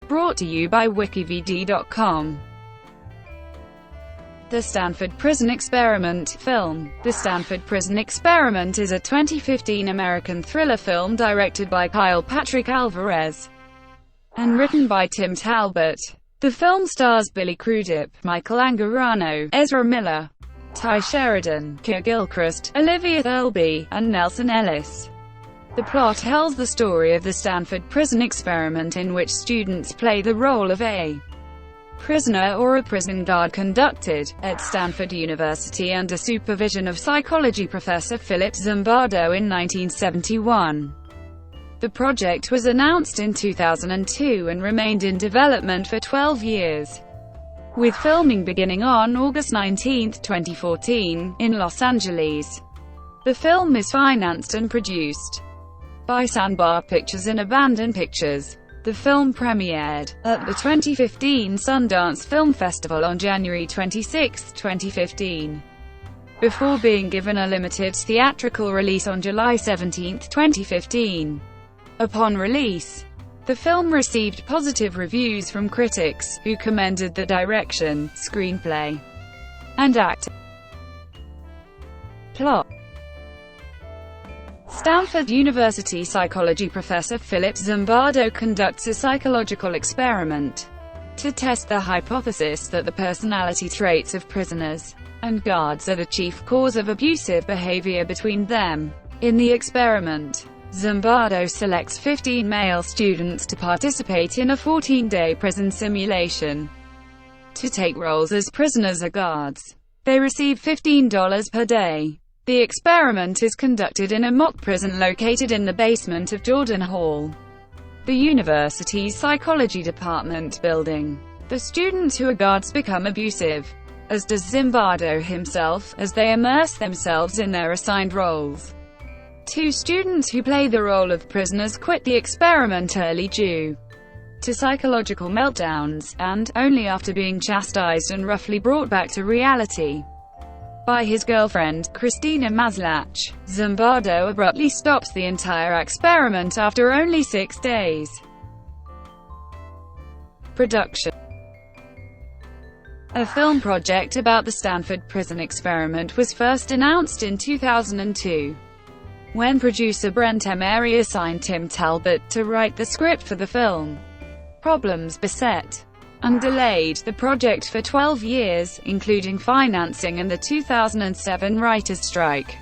Brought to you by WikiVidi.com. The Stanford Prison Experiment film. The Stanford Prison Experiment is a 2015 American thriller film directed by Kyle Patrick Alvarez and written by Tim Talbott. The film stars Billy Crudup, Michael Angarano, Ezra Miller, Tye Sheridan, Keir Gilchrist, Olivia Thirlby, and Nelsan Ellis. The plot tells the story of the Stanford Prison Experiment, in which students play the role of a prisoner or a prison guard conducted at Stanford University under supervision of psychology professor Philip Zimbardo in 1971. The project was announced in 2002 and remained in development for 12 years, with filming beginning on August 19, 2014, in Los Angeles. The film is financed and produced by Sandbar Pictures and Abandon Pictures. The film premiered at the 2015 Sundance Film Festival on January 26, 2015, before being given a limited theatrical release on July 17, 2015. Upon release, the film received positive reviews from critics, who commended the direction, screenplay, and acting. Plot. Stanford University psychology professor Philip Zimbardo conducts a psychological experiment to test the hypothesis that the personality traits of prisoners and guards are the chief cause of abusive behavior between them. In the experiment, Zimbardo selects 15 male students to participate in a 14-day prison simulation to take roles as prisoners or guards. They receive $15 per day. The experiment is conducted in a mock prison located in the basement of Jordan Hall, the university's psychology department building. The students who are guards become abusive, as does Zimbardo himself, as they immerse themselves in their assigned roles. 2 students who play the role of prisoners quit the experiment early due to psychological meltdowns, and, only after being chastised and roughly brought back to reality by his girlfriend, Christina Maslach. Zimbardo abruptly stops the entire experiment after only 6 days. Production. A film project about the Stanford Prison Experiment was first announced in 2002, when producer Brent Emery assigned Tim Talbott to write the script for the film. Problems beset and delayed the project for 12 years, including financing and the 2007 writers' strike.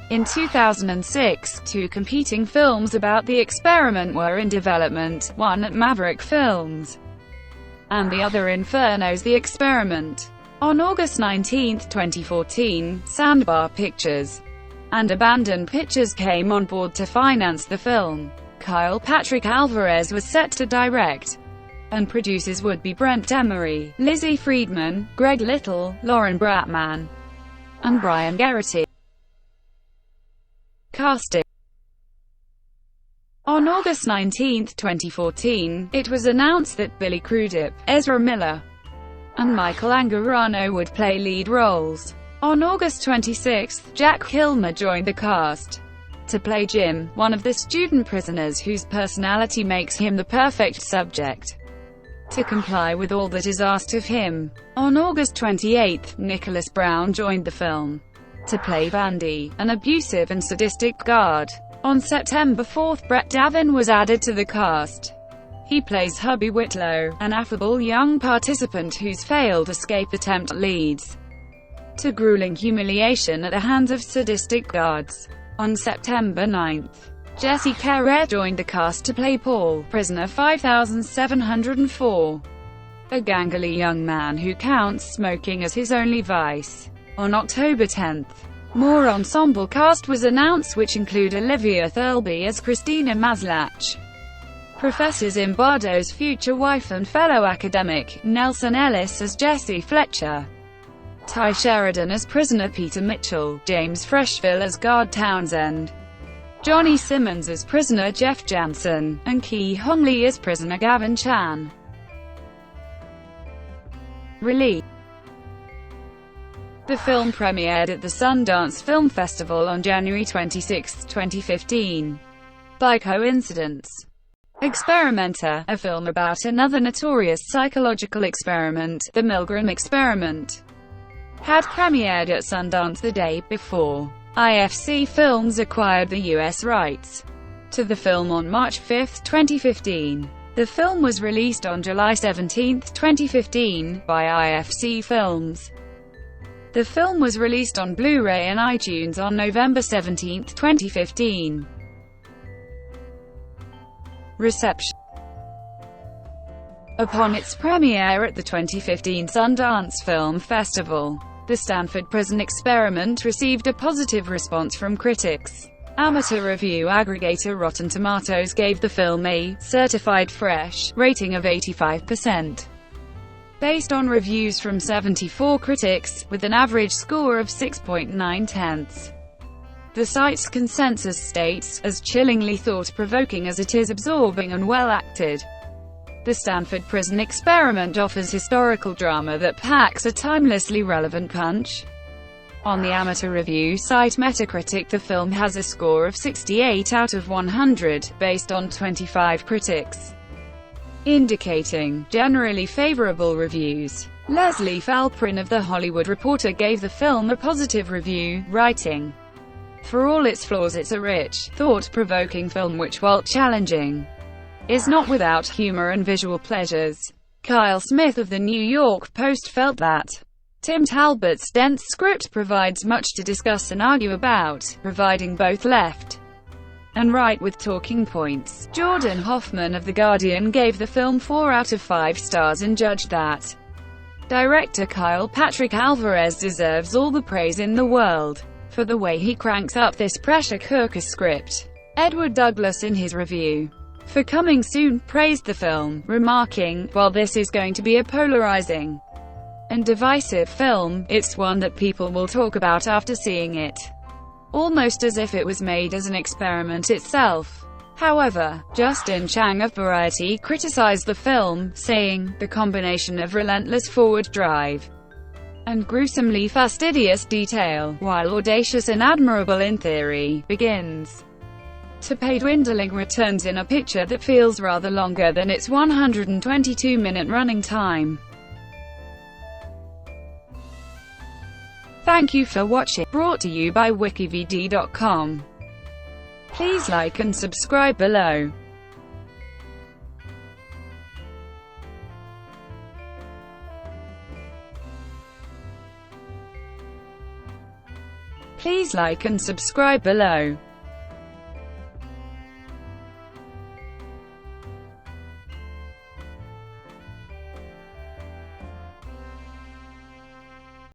In 2006, 2 competing films about the experiment were in development, one at Maverick Films, and the other Inferno's The Experiment. On August 19, 2014, Sandbar Pictures and Abandon Pictures came on board to finance the film. Kyle Patrick Alvarez was set to direct, and producers would be Brent Emery, Lizzie Friedman, Greg Little, Lauren Bratman, and Brian Geraghty. Casting. On August 19, 2014, it was announced that Billy Crudup, Ezra Miller, and Michael Angarano would play lead roles. On August 26, Jack Kilmer joined the cast to play Jim, one of the student prisoners whose personality makes him the perfect subject to comply with all that is asked of him. On August 28, Nicholas Brown joined the film to play Vandy, an abusive and sadistic guard. On September 4, Brett Davin was added to the cast. He plays Hubby Whitlow, an affable young participant whose failed escape attempt leads to grueling humiliation at the hands of sadistic guards. On September 9, Jesse Carrere joined the cast to play Paul, prisoner 5704, a gangly young man who counts smoking as his only vice. On October 10, more ensemble cast was announced, which include Olivia Thirlby as Christina Maslach, Professor Zimbardo's future wife and fellow academic, Nelsan Ellis as Jesse Fletcher, Tye Sheridan as prisoner Peter Mitchell, James Freshville as guard Townsend, Johnny Simmons as prisoner Jeff Jansen, and Ki Hong Lee as prisoner Gavin Chan. Release. The film premiered at the Sundance Film Festival on January 26, 2015. By coincidence, Experimenter, a film about another notorious psychological experiment, the Milgram experiment, had premiered at Sundance the day before. IFC Films acquired the U.S. rights to the film on March 5, 2015. The film was released on July 17, 2015, by IFC Films. The film was released on Blu-ray and iTunes on November 17, 2015. Reception. Upon its premiere at the 2015 Sundance Film Festival, the Stanford Prison Experiment received a positive response from critics. Amateur review aggregator Rotten Tomatoes gave the film a certified fresh rating of 85%. Based on reviews from 74 critics, with an average score of 6.9. The site's consensus states, as chillingly thought-provoking as it is absorbing and well-acted. The Stanford Prison Experiment offers historical drama that packs a timelessly relevant punch. On the amateur review site Metacritic, the film has a score of 68 out of 100, based on 25 critics, indicating generally favorable reviews. Leslie Falprin of The Hollywood Reporter gave the film a positive review, writing, "For all its flaws, it's a rich, thought-provoking film which, while challenging, is not without humor and visual pleasures." Kyle Smith of The New York Post felt that Tim Talbot's dense script provides much to discuss and argue about, providing both left and right with talking points. Jordan Hoffman of The Guardian gave the film 4 out of 5 stars and judged that director Kyle Patrick Alvarez deserves all the praise in the world for the way he cranks up this pressure cooker script. Edward Douglas, in his review for Coming Soon, praised the film, remarking, "While this is going to be a polarizing and divisive film, it's one that people will talk about after seeing it, almost as if it was made as an experiment itself." However, Justin Chang of Variety criticized the film, saying, "The combination of relentless forward drive and gruesomely fastidious detail, while audacious and admirable in theory, begins to pay dwindling returns in a picture that feels rather longer than its 122-minute running time." Thank you for watching. Brought to you by WikiVidi.com. Please like and subscribe below. Please like and subscribe below.